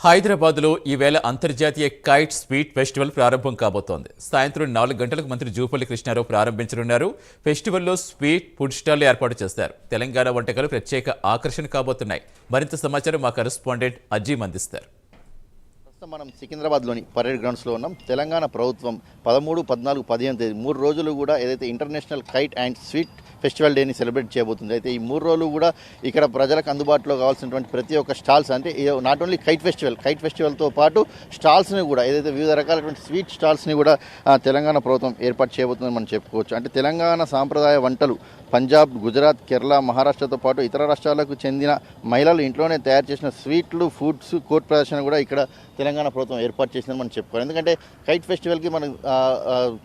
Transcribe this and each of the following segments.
హైదరాబాద్లో ఈవేళ అంతర్జాతీయ కైట్ స్వీట్ ఫెస్టివల్ ప్రారంభం కాబోతోంది. సాయంత్రం 4 గంటలకు మంత్రి జూపల్లి కృష్ణారావు ప్రారంభించనున్నారు. ఫెస్టివల్లో స్వీట్ ఫుడ్ స్టాల్ ఏర్పాటు చేస్తారు. తెలంగాణ వంటకాలు ప్రత్యేక ఆకర్షణ కాబోతున్నాయి. మరింత సమాచారం మా కరెస్పాండెంట్ అజీమ్ అందిస్తారు. మనం సికింద్రాబాద్లోని పరేడ్ గ్రౌండ్స్లో ఉన్నాం. తెలంగాణ ప్రభుత్వం 13, 14, 15 తేదీ 3 రోజులు కూడా ఏదైతే international kite and sweet festival డేని సెలబ్రేట్ చేయబోతుంది. అయితే ఈ 3 రోజులు కూడా ఇక్కడ ప్రజలకు అందుబాటులో కావాల్సినటువంటి ప్రతి ఒక్క స్టాల్స్, అంటే నాట్ ఓన్లీ కైట్ ఫెస్టివల్తో పాటు స్టాల్స్ని కూడా ఏదైతే వివిధ రకాలైనటువంటి స్వీట్ స్టాల్స్ని కూడా తెలంగాణ ప్రభుత్వం ఏర్పాటు చేయబోతుందని మనం చెప్పుకోవచ్చు. అంటే తెలంగాణ సాంప్రదాయ వంటలు పంజాబ్, గుజరాత్, కేరళ, మహారాష్ట్రతో పాటు ఇతర రాష్ట్రాలకు చెందిన మహిళలు ఇంట్లోనే తయారు చేసిన స్వీట్లు, ఫుడ్స్ కోర్ట్ ప్రదర్శన కూడా ఇక్కడ తెలంగాణ ప్రభుత్వం ఏర్పాటు చేసిందని మనం చెప్పుకోవాలి. ఎందుకంటే కైట్ ఫెస్టివల్కి మన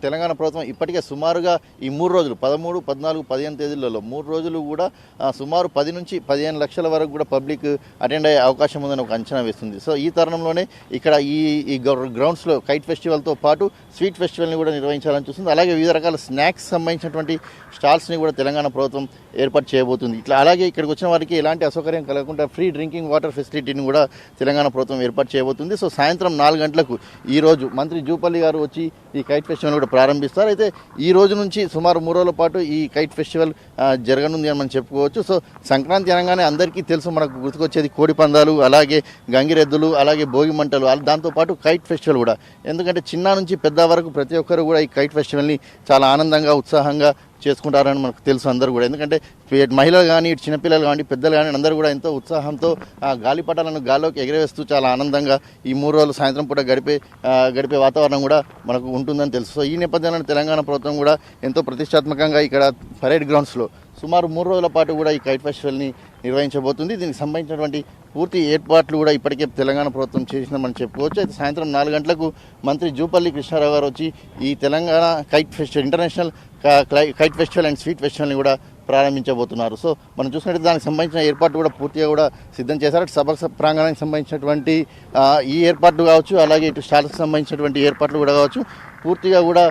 తెలంగాణ ప్రభుత్వం ఇప్పటికే సుమారుగా ఈ 3 రోజులు 13, 14, 15 తేదీలలో 3 రోజులు కూడా సుమారు 10 నుంచి 15 లక్షల వరకు కూడా పబ్లిక్ అటెండ్ అయ్యే అవకాశం ఉందని ఒక అంచనా వేస్తుంది. సో ఈ తరుణంలోనే ఇక్కడ ఈ గ్రౌండ్స్లో కైట్ ఫెస్టివల్తో పాటు స్వీట్ ఫెస్టివల్ని కూడా నిర్వహించాలని చూస్తుంది. అలాగే వివిధ రకాల స్నాక్స్ సంబంధించినటువంటి స్టాల్స్ని కూడా తెలంగాణ ప్రభుత్వం ఏర్పాటు చేయబోతుంది. ఇట్లా అలాగే ఇక్కడికి వచ్చిన వారికి ఎలాంటి అసౌకర్యం కలగకుండా ఫ్రీ డ్రింకింగ్ వాటర్ ఫెసిలిటీని కూడా తెలంగాణ ప్రభుత్వం ఏర్పాటు చేయబోతుంది. సో సాయంత్రం 4 గంటలకు ఈరోజు మంత్రి జూపల్లి గారు వచ్చి ఈ కైట్ ఫెస్టివల్ కూడా ప్రారంభిస్తారు. అయితే ఈ రోజు నుంచి సుమారు 3 రోజుల పాటు ఈ కైట్ ఫెస్టివల్ జరగనుంది అని మనం చెప్పుకోవచ్చు. సో సంక్రాంతి అనగానే అందరికీ తెలుసు, మనకు గుర్తుకొచ్చేది కోడి పందాలు, అలాగే గంగిరెద్దులు, అలాగే భోగి మంటలు, దాంతోపాటు కైట్ ఫెస్టివల్ కూడా. ఎందుకంటే చిన్న నుంచి పెద్ద వరకు ప్రతి ఒక్కరు కూడా ఈ కైట్ ఫెస్టివల్ని చాలా ఆనందంగా, ఉత్సాహంగా చేసుకుంటారని మనకు తెలుసు అందరూ కూడా. ఎందుకంటే మహిళలు కానీ, ఇటు చిన్నపిల్లలు కానీ, పెద్దలు కానీ అందరూ కూడా ఎంతో ఉత్సాహంతో గాలిపటాలను గాల్లోకి ఎగరవేస్తూ చాలా ఆనందంగా ఈ 3 రోజులు సాయంత్రం పూట గడిపే వాతావరణం కూడా మనకు ఉంటుందని తెలుసు. సో ఈ నేపథ్యంలో తెలంగాణ ప్రభుత్వం కూడా ఎంతో ప్రతిష్టాత్మకంగా ఇక్కడ పరేడ్ గ్రౌండ్స్లో సుమారు 3 రోజుల పాటు కూడా ఈ కైట్ ఫెస్టివల్ని నిర్వహించబోతుంది. దీనికి సంబంధించినటువంటి పూర్తి ఏర్పాట్లు కూడా ఇప్పటికే తెలంగాణ ప్రభుత్వం చేసిందని మనం చెప్పుకోవచ్చు. అయితే సాయంత్రం 4 గంటలకు మంత్రి జూపల్లి కృష్ణారావు గారు వచ్చి ఈ Telangana kite festival, international kite festival and sweet ఫెస్టివల్ని కూడా ప్రారంభించబోతున్నారు. సో మనం చూసినట్టు దానికి సంబంధించిన ఏర్పాట్లు కూడా పూర్తిగా కూడా సిద్ధం చేశారు. సభ ప్రాంగణానికి సంబంధించినటువంటి ఈ ఏర్పాట్లు కావచ్చు, అలాగే ఇటు స్టాల్స్కి సంబంధించినటువంటి ఏర్పాట్లు కూడా కావచ్చు, పూర్తిగా కూడా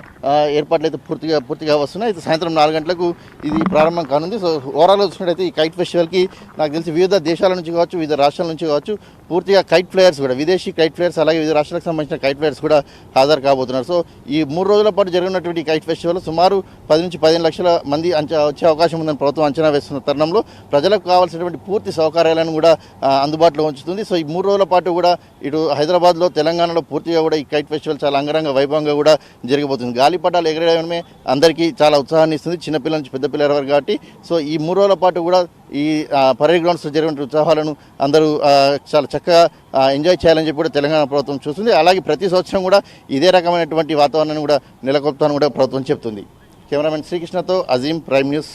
ఏర్పాట్లు అయితే పూర్తిగా వస్తున్నాయి. అయితే సాయంత్రం 4 గంటలకు ఇది ప్రారంభం కానుంది. సో ఓవరాల్గా చూసినట్టయితే ఈ కైట్ ఫెస్టివల్కి నాకు తెలిసి వివిధ దేశాల నుంచి కావచ్చు, వివిధ రాష్ట్రాల నుంచి కావచ్చు, పూర్తిగా కైట్ ఫ్లైయర్స్ కూడా, విదేశీ కైట్ ఫ్లైయర్స్, అలాగే వివిధ రాష్ట్రాలకు సంబంధించిన కైట్ ఫ్లైయర్స్ కూడా హాజరు కాబోతున్నారు. సో ఈ 3 రోజుల పాటు జరిగినటువంటి కైట్ ఫెస్టివల్ సుమారు 10 నుంచి 15 లక్షల మంది వచ్చే అవకాశం ఉందని ప్రభుత్వం అంచనా వేస్తున్న తరుణంలో ప్రజలకు కావాల్సినటువంటి పూర్తి సౌకర్యాలను కూడా అందుబాటులో ఉంచుతుంది. సో ఈ 3 రోజుల పాటు కూడా ఇటు హైదరాబాద్లో, తెలంగాణలో పూర్తిగా కూడా ఈ కైట్ ఫెస్టివల్ చాలా అంగరంగ వైభవంగా కూడా జరగబోతుంది. గాలిపటాలు ఎగరేయడమే అందరికీ చాలా ఉత్సాహాన్ని ఇస్తుంది, చిన్నపిల్లల నుంచి పెద్ద పిల్లల వరకు కాబట్టి. సో ఈ 3 రోజుల పాటు కూడా ఈ పరేడ్ గ్రౌండ్స్లో జరిగిన ఉత్సాహాలను అందరూ చాలా చక్కగా ఎంజాయ్ చేయాలని చెప్పి కూడా తెలంగాణ ప్రభుత్వం చూస్తుంది. అలాగే ప్రతి సంవత్సరం కూడా ఇదే రకమైనటువంటి వాతావరణాన్ని కూడా నెలకొల్పుతానని కూడా ప్రభుత్వం చెప్తుంది. కెమెరామెన్ శ్రీకృష్ణతో అజీం, ప్రైమ్ న్యూస్.